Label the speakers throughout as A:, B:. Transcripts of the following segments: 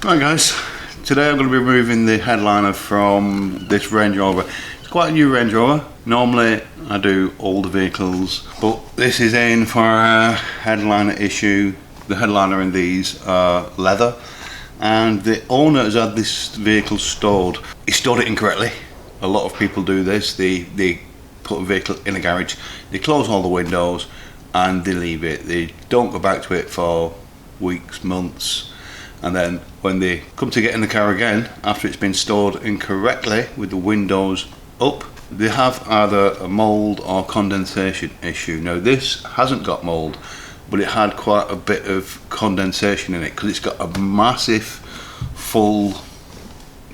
A: Right guys, today I'm going to be removing the headliner from this Range Rover. It's quite a new Range Rover. Normally I do older vehicles, but this is in for a headliner issue. The headliner in these are leather, and the owner has had this vehicle stored. He stored it incorrectly. A lot of people do this. They put a vehicle in a garage, they close all the windows and they leave it. They don't go back to it for weeks, months, and then when they come to get in the car again after it's been stored incorrectly with the windows up, they have either a mould or condensation issue. Now this hasn't got mould, but it had quite a bit of condensation in it because it's got a massive full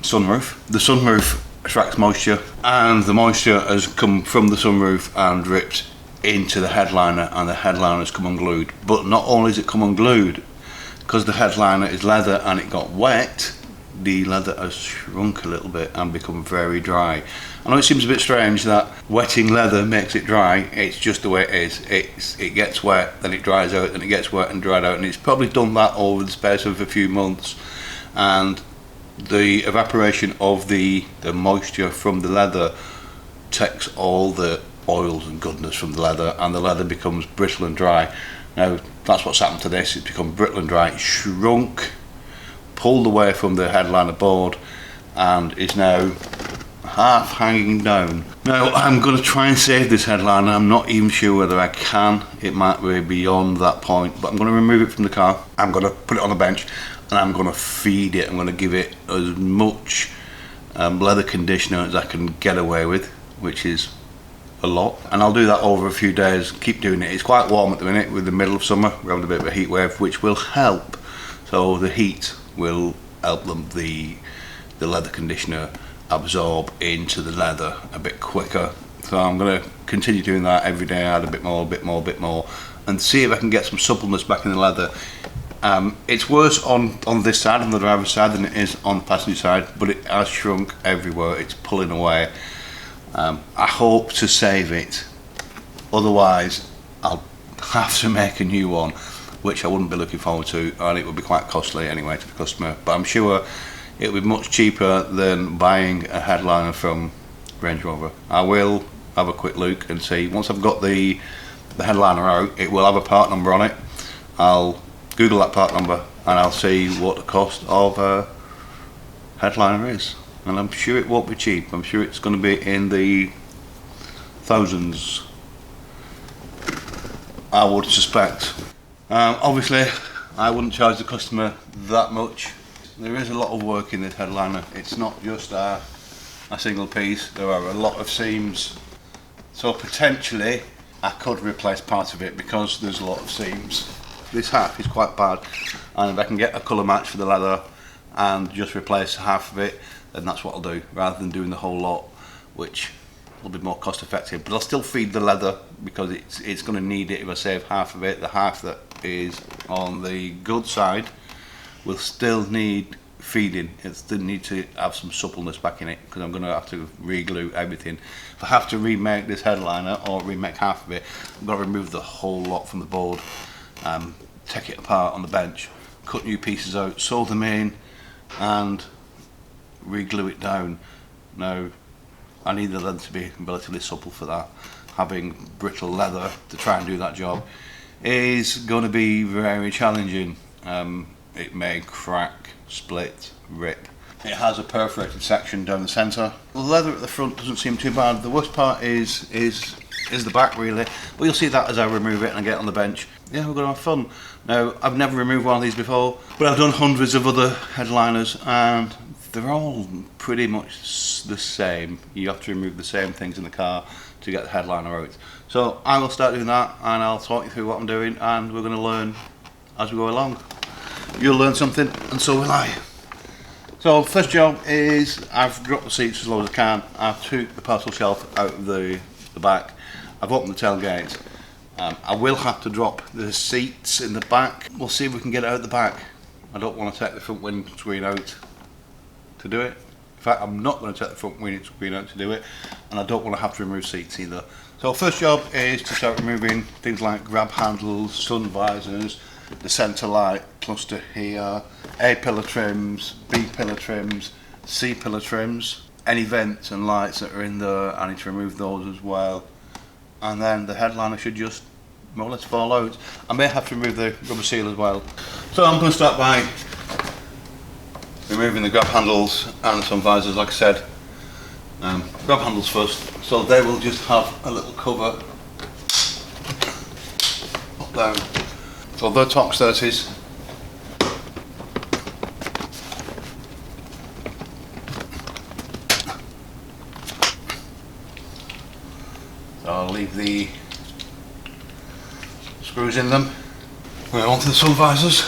A: sunroof. The sunroof attracts moisture, and the moisture has come from the sunroof and dripped into the headliner, and the headliner has come unglued. But not only has it come unglued, because the headliner is leather and it got wet, the leather has shrunk a little bit and become very dry. I know it seems a bit strange that wetting leather makes it dry. It's just the way it is. It gets wet, then it dries out, then it gets wet and dried out, and it's probably done that over the space of a few months. And the evaporation of the moisture from the leather takes all the oils and goodness from the leather, and the leather becomes brittle and dry. Now that's what's happened to this. It's become brittle and dry, shrunk, pulled away from the headliner board, and is now half hanging down. Now I'm going to try and save this headliner. I'm not even sure whether I can. It might be beyond that point, but I'm going to remove it from the car. I'm going to put it on the bench and I'm going to feed it. I'm going to give it as much leather conditioner as I can get away with, which is a lot, and I'll do that over a few days. Keep doing it. It's quite warm at the minute with the middle of summer. We're having a bit of a heat wave, which will help. So the heat will help the leather conditioner absorb into the leather a bit quicker. So I'm going to continue doing that every day. Add a bit more, and see if I can get some suppleness back in the leather. It's worse on this side, on the driver's side, than it is on the passenger side, but it has shrunk everywhere. It's pulling away. I hope to save it, otherwise I'll have to make a new one, which I wouldn't be looking forward to, and it would be quite costly anyway to the customer. But I'm sure it'll be much cheaper than buying a headliner from Range Rover. I will have a quick look and see. Once I've got the headliner out, it will have a part number on it. I'll Google that part number and I'll see what the cost of a headliner is. And I'm sure it won't be cheap. I'm sure it's going to be in the thousands, I would suspect. Obviously I wouldn't charge the customer that much. There is a lot of work in this headliner. It's not just a single piece. There are a lot of seams, so potentially I could replace part of it because there's a lot of seams. This half is quite bad, and if I can get a colour match for the leather and just replace half of it, then that's what I'll do, rather than doing the whole lot, which will be more cost effective. But I'll still feed the leather because it's going to need it. If I save half of it, the half that is on the good side will still need feeding. It still needs to have some suppleness back in it, because I'm going to have to re-glue everything. If I have to remake this headliner or remake half of it, I've got to remove the whole lot from the board, take it apart on the bench, cut new pieces out, sew them in, and re-glue it down. Now I need the leather to be relatively supple for that. Having brittle leather to try and do that job is going to be very challenging. It may crack, split, rip. It has a perforated section down the centre. The leather at the front doesn't seem too bad. The worst part is the back, really, but you'll see that as I remove it and I get on the bench. Yeah, we're going to have fun. Now I've never removed one of these before, but I've done hundreds of other headliners and they're all pretty much the same. You have to remove the same things in the car to get the headliner out. So I will start doing that, and I'll talk you through what I'm doing, and we're going to learn as we go along. You'll learn something, and so will I. So first job is, I've dropped the seats as low as I can. I've took the parcel shelf out of the back. I've opened the tailgate. I will have to drop the seats in the back. We'll see if we can get it out the back. I don't want to take the front windscreen out to do it. In fact, I'm not going to take the front windscreen out to do it, and I don't want to have to remove seats either. So first job is to start removing things like grab handles, sun visors, the centre light, cluster here, A pillar trims, B pillar trims, C pillar trims. Any vents and lights that are in there, I need to remove those as well. And then the headliner should just more or less fall out. I may have to remove the rubber seal as well. So I'm going to start by removing the grab handles and some visors, like I said. Grab handles first, so they will just have a little cover up down. So they're Torx 30s. So I'll leave the screws in them. We're on to the sun visors.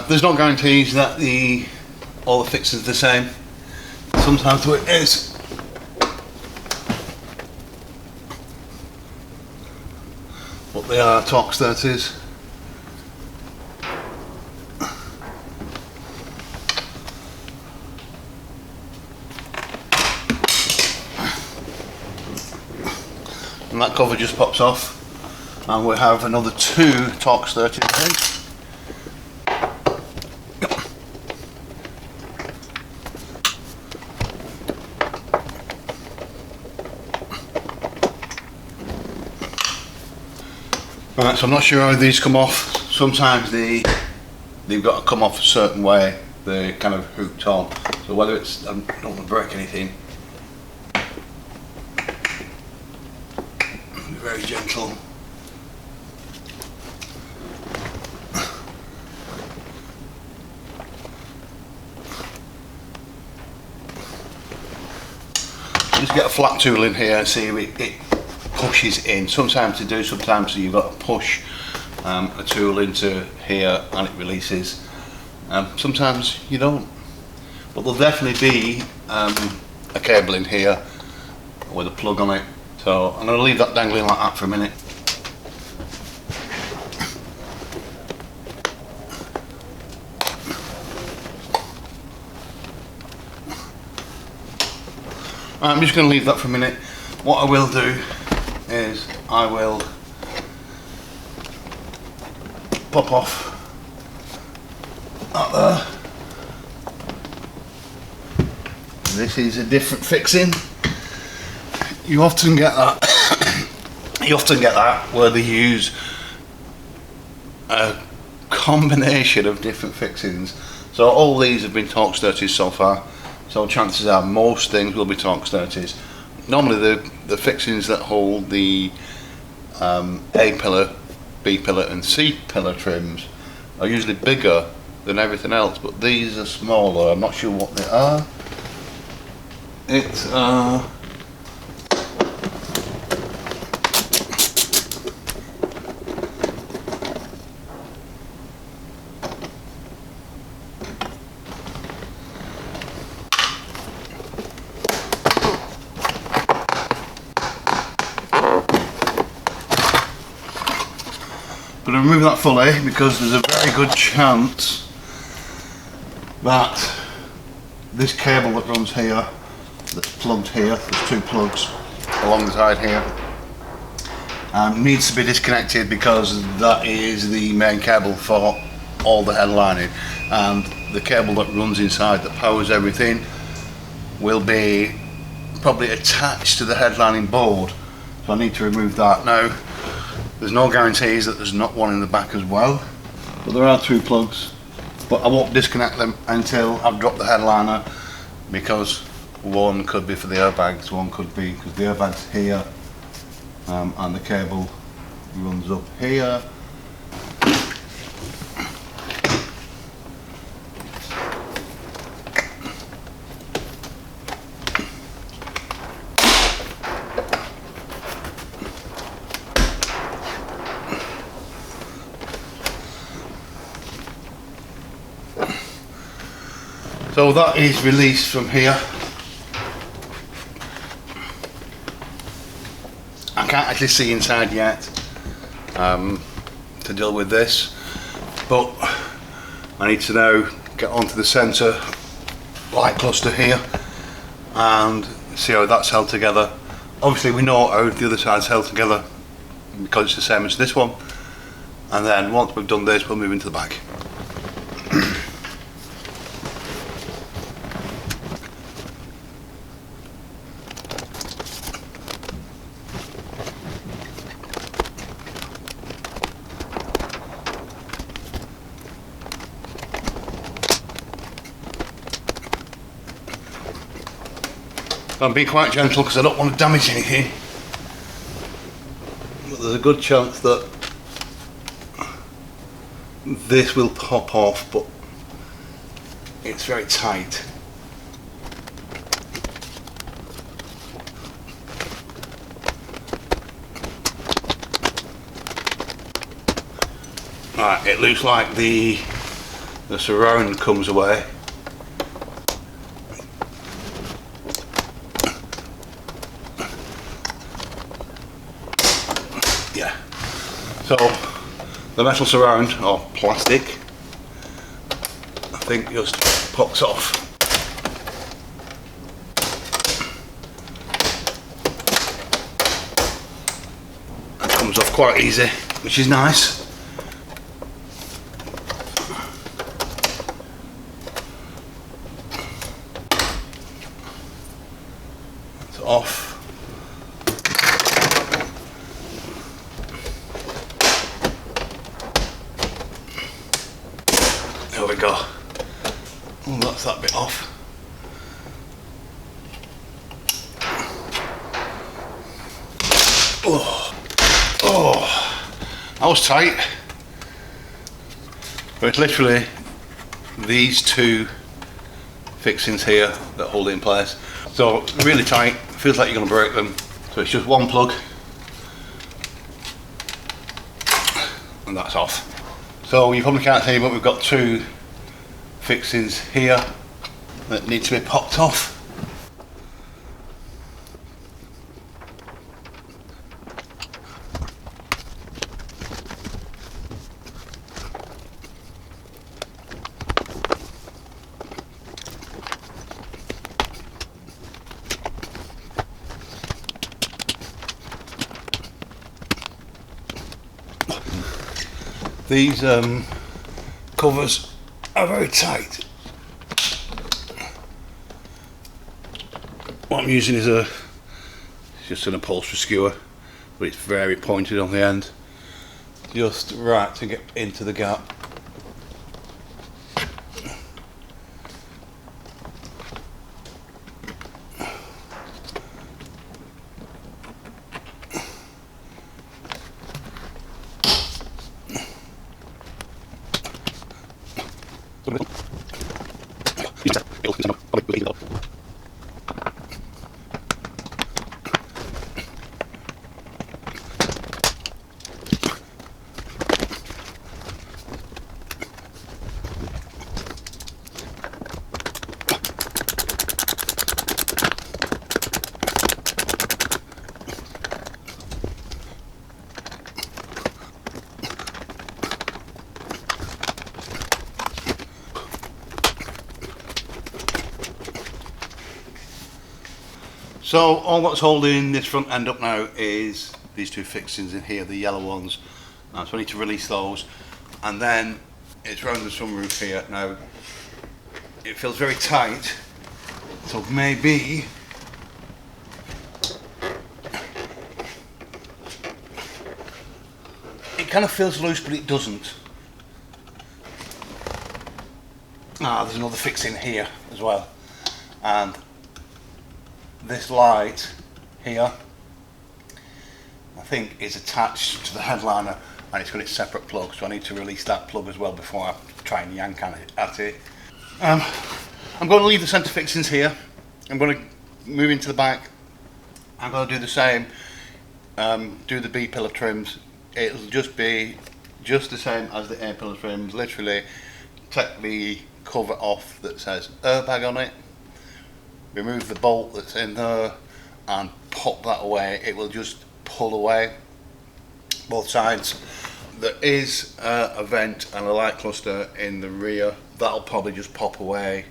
A: There's no guarantees that all the fixings are the same. Sometimes it is. But they are Torx 30s. And that cover just pops off. And we have another 2 Torx 30s. Right, so I'm not sure how these come off. Sometimes they've got to come off a certain way. They're kind of hooked on. So whether it's, I don't want to break anything. Be very gentle. Just get a flat tool in here and see if it pushes in. Sometimes they do, sometimes you've got to push a tool into here and it releases. Sometimes you don't. But there'll definitely be a cable in here with a plug on it. So I'm going to leave that dangling like that for a minute. I'm just going to leave that for a minute. What I will do is I will pop off that there. This is a different fixing. You often get that. You often get that where they use a combination of different fixings. So all these have been Torx 30s so far. So chances are most things will be Torx 30s. Normally the fixings that hold the A pillar, B pillar and C pillar trims are usually bigger than everything else, but these are smaller. I'm not sure what they are. It's but I'll remove that fully because there's a very good chance that this cable that runs here, that's plugged here, there's 2 plugs along the side here, needs to be disconnected because that is the main cable for all the headlining, and the cable that runs inside that powers everything will be probably attached to the headlining board, so I need to remove that. Now there's no guarantees that there's not one in the back as well, but there are 2 plugs, but I won't disconnect them until I've dropped the headliner, because one could be for the airbags, one could be because the airbag's here, and the cable runs up here. So that is released from here. I can't actually see inside yet to deal with this, but I need to now get onto the centre light cluster here and see how that's held together. Obviously we know how the other side's held together because it's the same as this one, and then once we've done this we'll move into the back. I'm being quite gentle because I don't want to damage anything. But there's a good chance that this will pop off, but it's very tight. Right, it looks like the surround comes away. Yeah. So the metal surround, or plastic, I think just pops off. It comes off quite easy, which is nice. It's off. There we go. Oh, that's that bit off. Oh, that was tight. But it's literally these two fixings here that hold it in place. So really tight, feels like you're going to break them. So it's just one plug, and that's off. So you probably can't see, but we've got two fixings here that need to be popped off. These covers are very tight. What I'm using is just an upholstery skewer, but it's very pointed on the end, just right to get into the gap. So all that's holding this front end up now is these two fixings in here, the yellow ones. So I need to release those, and then it's round the sunroof here. Now it feels very tight, so maybe it kind of feels loose, but it doesn't. There's another fixing here as well, and this light here I think is attached to the headliner, and it's got its separate plug, so I need to release that plug as well before I try and yank at it. I'm going to leave the centre fixings here. I'm going to move into the back. I'm going to do the same, do the B pillar trims. It'll just be just the same as the A pillar trims, literally take the cover off that says airbag on it, remove the bolt that's in there and pop that away. It will just pull away both sides. There is a vent and a light cluster in the rear. That'll probably just pop away.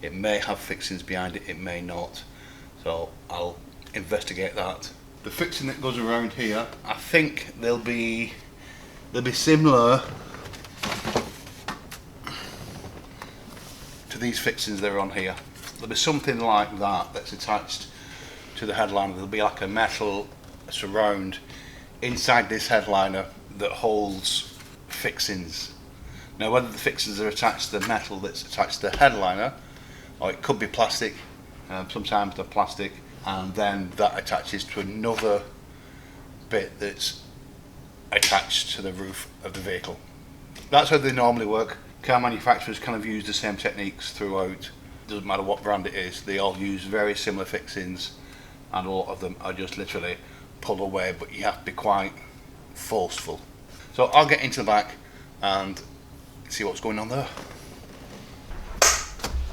A: It may have fixings behind it, it may not. So I'll investigate that. The fixing that goes around here, I think they'll be similar to these fixings that are on here. There'll be something like that that's attached to the headliner. There'll be like a metal surround inside this headliner that holds fixings. Now whether the fixings are attached to the metal that's attached to the headliner, or it could be plastic. Sometimes they're plastic, and then that attaches to another bit that's attached to the roof of the vehicle. That's how they normally work. Car manufacturers kind of use the same techniques throughout. Doesn't matter what brand it is, they all use very similar fixings, and a lot of them are just literally pull away, but you have to be quite forceful. So I'll get into the back and see what's going on there.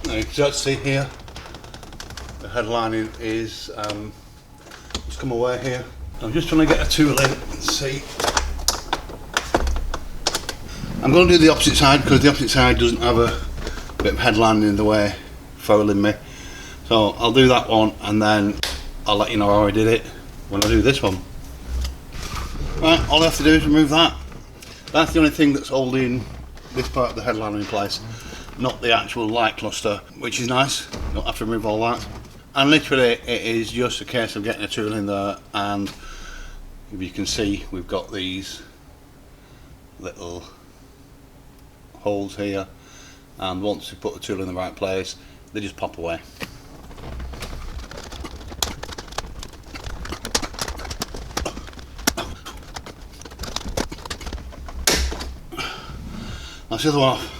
A: Now you can see here, the headlining is it's come away here. I'm just trying to get a tool in and see. I'm going to do the opposite side because the opposite side doesn't have a bit of headlining in the way, fouling me. So I'll do that one and then I'll let you know how I did it when I do this one. Right, all I have to do is remove that. That's the only thing that's holding this part of the headliner in place, not the actual light cluster, which is nice. You don't have to remove all that. And literally it is just a case of getting a tool in there, and if you can see we've got these little holes here, and once you put the tool in the right place they just pop away. That's the other one off.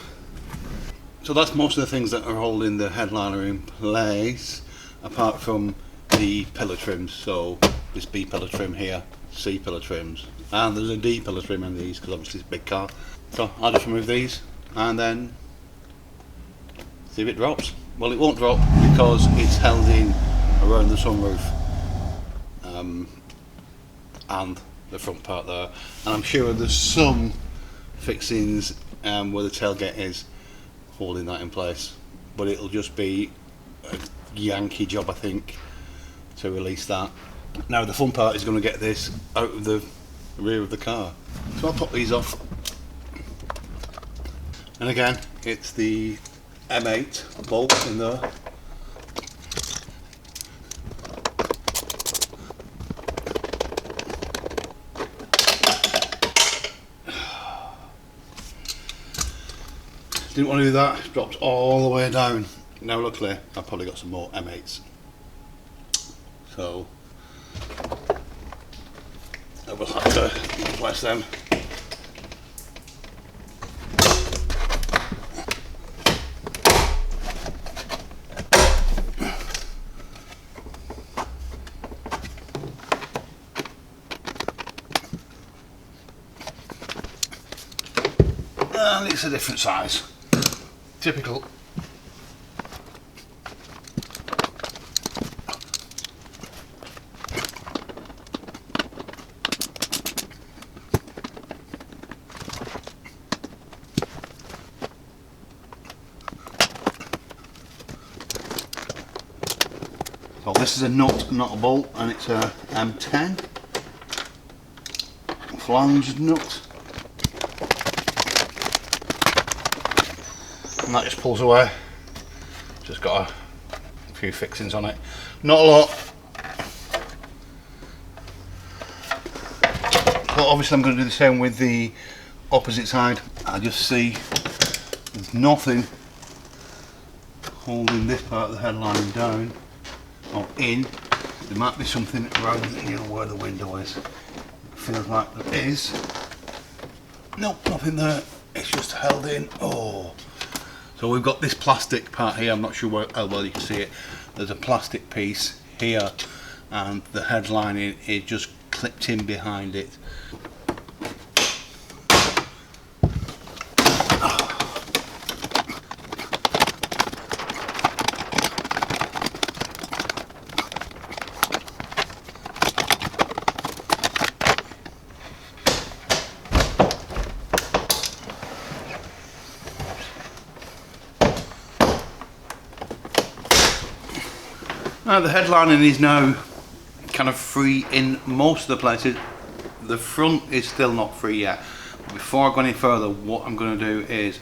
A: So that's most of the things that are holding the headliner in place, apart from the pillar trims. So this B pillar trim here, C pillar trims, and there's a D pillar trim in these because obviously it's a big car. So I'll just remove these and then see if it drops. Well, it won't drop because it's held in around the sunroof and the front part there, and I'm sure there's some fixings where the tailgate is holding that in place, but it'll just be a Yankee job I think to release that. Now the fun part is going to get this out of the rear of the car. So I'll pop these off, and again it's the M8 bolt in there. Didn't want to do that, it dropped all the way down. Now luckily I've probably got some more M8s, so I will have to replace them. And it's a different size. Typical. So this is a nut, not a bolt, and it's a M10 flange nut. And that just pulls away. Just got a few fixings on it. Not a lot. But obviously I'm going to do the same with the opposite side. I just see there's nothing holding this part of the headlining down or in. There might be something around where the window is. It feels like there is. Nope, nothing there. It's just held in. Oh. So we've got this plastic part here, I'm not sure where, how well you can see it. There's a plastic piece here and the headlining is just clipped in behind it. Now the headlining is now kind of free in most of the places. The front is still not free yet. Before I go any further, what I'm going to do is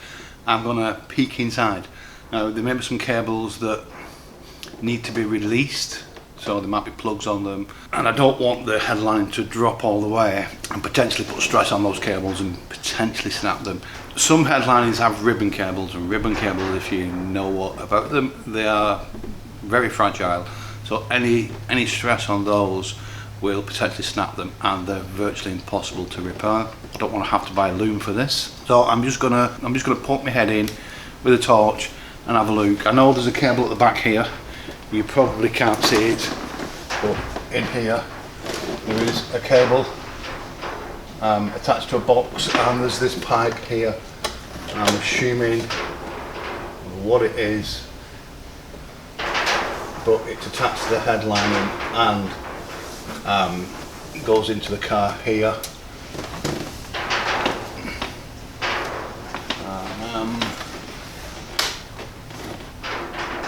A: I'm going to peek inside. Now there may be some cables that need to be released, so there might be plugs on them, and I don't want the headline to drop all the way and potentially put stress on those cables and potentially snap them. Some headlinings have ribbon cables, and ribbon cables, if you know what about them, they are very fragile. So So any stress on those will potentially snap them, and they're virtually impossible to repair. I don't want to have to buy a loom for this. So I'm just gonna poke my head in with a torch and have a look. I know there's a cable at the back here. You probably can't see it, but in here there is a cable attached to a box, and there's this pipe here. I'm assuming what it is, but it's attached to the headlining and goes into the car here.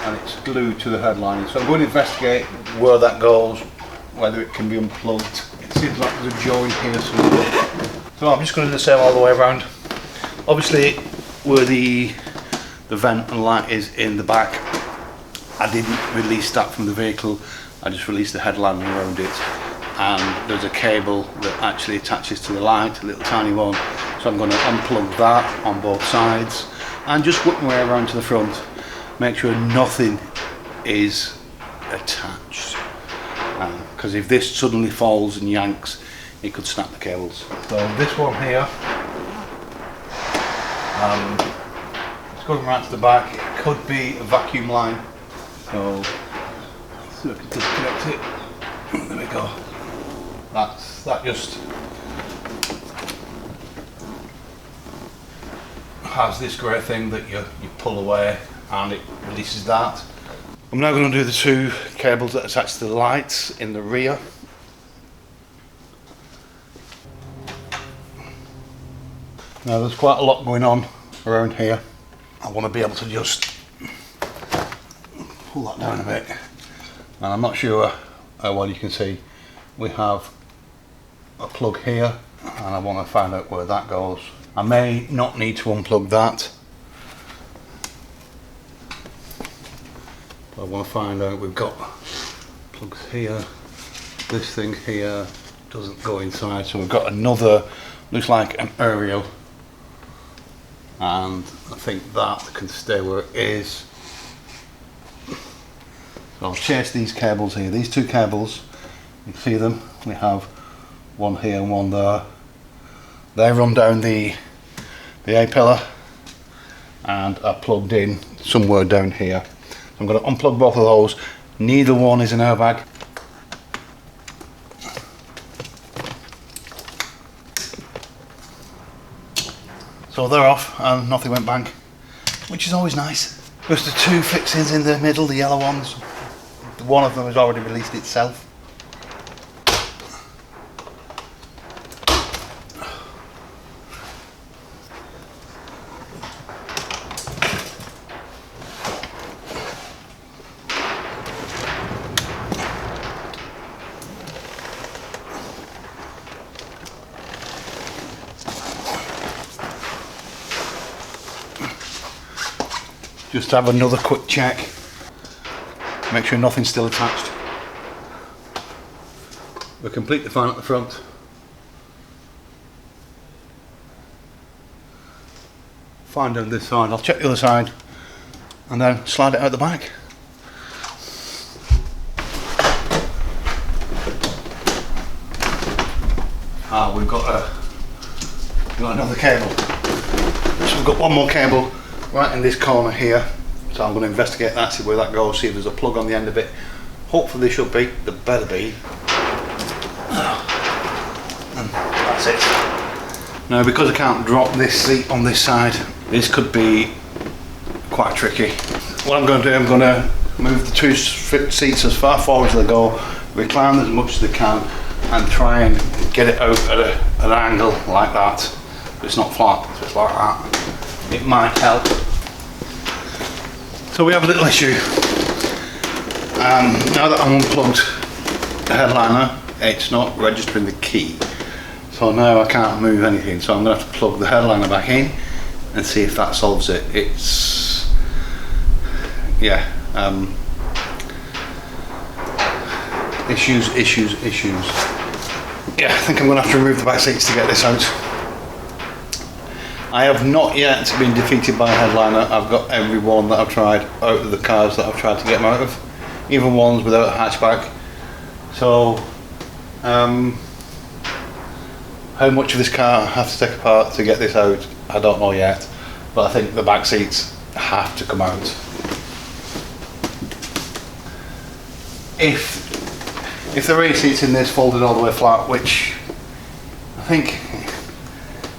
A: And it's glued to the headlining. So I'm going to investigate where that goes, whether it can be unplugged. It seems like there's a joint here somewhere. So I'm just going to do the same all the way around. Obviously, where the vent and light is in the back, I didn't release that from the vehicle. I just released the headlining around it, and there's a cable that actually attaches to the light, a little tiny one. So I'm going to unplug that on both sides and just work my way around to the front. Make sure nothing is attached, because if this suddenly falls and yanks, it could snap the cables. So this one here, it's going right to the back. It could be a vacuum line, so let's see if I can disconnect it. There we go. That just has this grey thing that you pull away, and it releases that. I'm now going to do the two cables that attach to the lights in the rear. Now there's quite a lot going on around here. I want to be able to just pull that down a bit, and I'm not sure how well you can see. We have a plug here, and I want to find out where that goes. I may not need to unplug that. I want to find out. We've got plugs here. This thing here doesn't go inside, so we've got another, looks like an aerial, and I think that can stay where it is. So I'll chase these cables here. These two cables, you can see them. We have one here and one there. They run down the A-pillar and are plugged in somewhere down here. So I'm going to unplug both of those. Neither one is an airbag. So they're off and nothing went bang, which is always nice. There's the two fixings in the middle, the yellow ones. One of them has already released itself. Just have another quick check, make sure nothing's still attached. We're completely fine at the front. Fine down this side. I'll check the other side and then slide it out the back. We've got another cable. So we've got one more cable right in this corner here, so I'm going to investigate that, see where that goes, see if there's a plug on the end of it. Hopefully there should be, there better be. And that's it. Now, because I can't drop this seat on this side, this could be quite tricky. What I'm going to do, I'm going to move the two seats as far forward as they go, recline as much as they can, and try and get it out at an angle like that. It's not flat, so it's like that. It might help. So we have a little issue. Now that I've unplugged the headliner, it's not registering the key. So now I can't move anything. So I'm going to have to plug the headliner back in and see if that solves it. It's, yeah, issues. Yeah, I think I'm going to have to remove the back seats to get this out. I have not yet been defeated by a headliner. I've got every one that I've tried out of the cars that I've tried to get them out of. even ones without a hatchback. So how much of this car I have to take apart to get this out, I don't know yet, but I think the back seats have to come out. If the rear seats in this folded all the way flat, which I think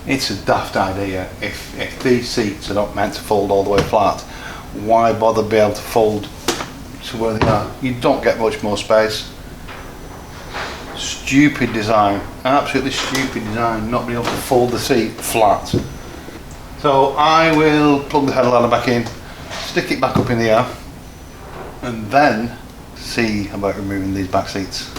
A: it's a daft idea, if these seats are not meant to fold all the way flat, why bother be able to fold to where they are? You don't get much more space. Stupid design, absolutely stupid design, not being able to fold the seat flat. So I will plug the headliner back in, stick it back up in the air, and then see about removing these back seats.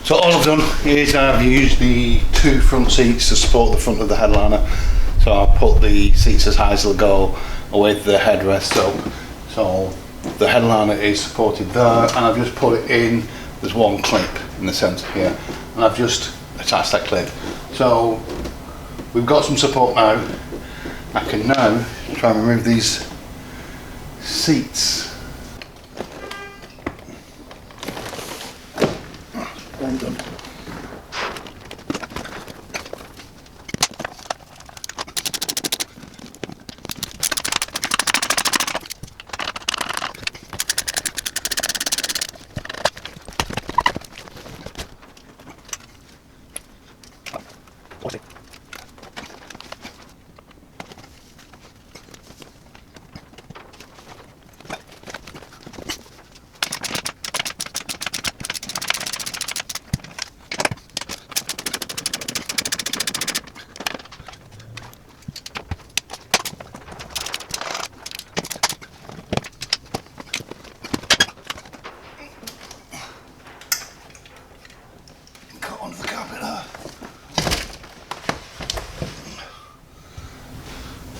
A: So all I've done is I've used the two front seats to support the front of the headliner. So I'll put the seats as high as they'll go with the headrest up. So the headliner is supported there, and I've just put it in, there's one clip in the centre here, and I've just attached that clip. So we've got some support now. I can now try and remove these seats. One done.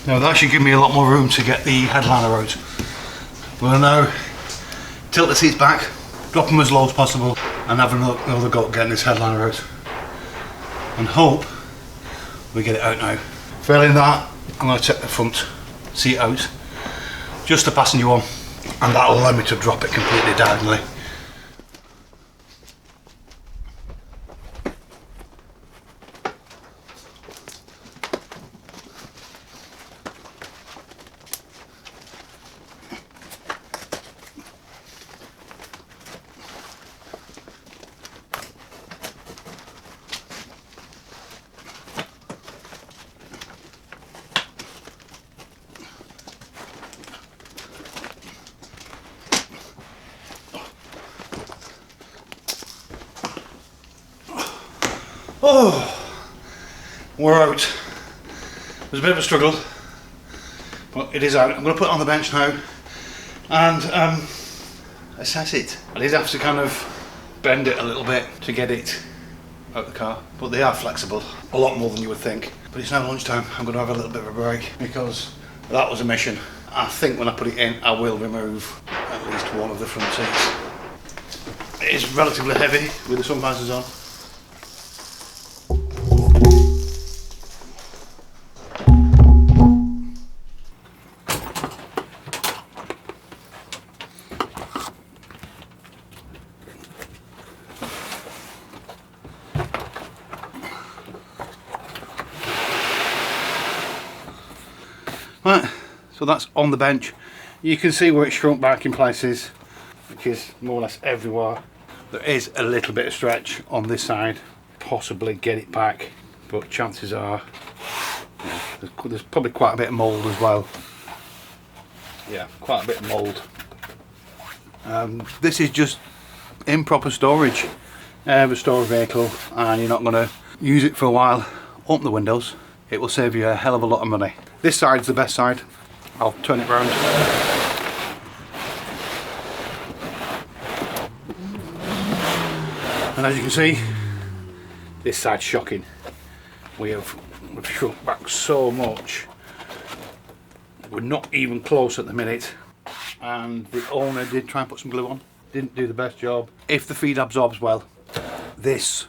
A: Now that should give me a lot more room to get the headliner out. We'll now tilt the seats back, drop them as low as possible, and have another go at getting this headliner out. And hope we get it out now. Failing that, I'm going to take the front seat out, just the passenger one, and that'll allow me to drop it completely diagonally. Oh, we're out. It was a bit of a struggle, but it is out. I'm going to put it on the bench now and assess it. I did have to kind of bend it a little bit to get it out of the car, but they are flexible, a lot more than you would think. But it's now lunchtime, I'm going to have a little bit of a break because that was a mission. I think when I put it in, I will remove at least one of the front seats. It is relatively heavy with the sun visors on. Right, so that's on the bench. You can see where it shrunk back in places, which is more or less everywhere. There is a little bit of stretch on this side, possibly get it back, but chances are, yeah, there's probably quite a bit of mould as well. Yeah, quite a bit of mould. This is just improper storage. Ever store a vehicle and you're not going to use it for a while, open the windows. It will save you a hell of a lot of money. This side's the best side. I'll turn it round. And as you can see, this side's shocking. We have
B: we've shrunk back so much. We're not even close at the minute, and the owner did try and put some glue on. Didn't do the best job. If the feed absorbs well, this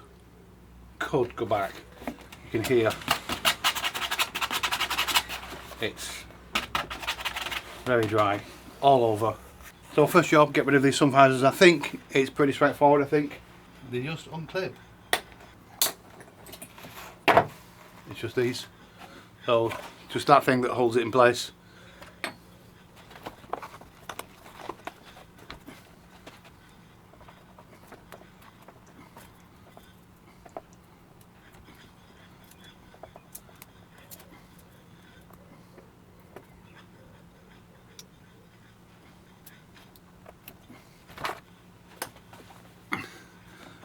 B: could go back. You can hear it's very dry all over. So first job, get rid of these sun visors. I think it's pretty straightforward. I think they just unclip. It's just these. So just that thing that holds it in place.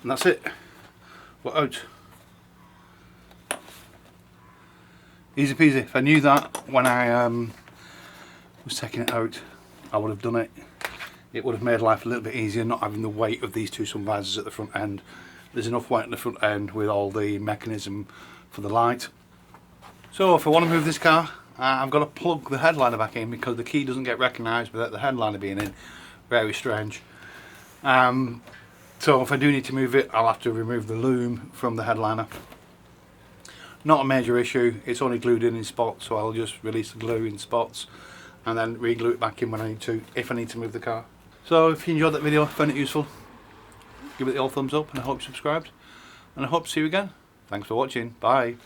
B: And that's it. We're out. Easy peasy. If I knew that when I was taking it out, I would have done it. It would have made life a little bit easier not having the weight of these two sun visors at the front end. There's enough weight at the front end with all the mechanism for the light. So if I want to move this car, I've got to plug the headliner back in because the key doesn't get recognised without the headliner being in. Very strange. So if I do need to move it, I'll have to remove the loom from the headliner. Not a major issue, it's only glued in spots, so I'll just release the glue in spots and then re-glue it back in when I need to, if I need to move the car. So if you enjoyed that video, found it useful, give it the old thumbs up, and I hope you subscribed, and I hope to see you again. Thanks for watching, bye.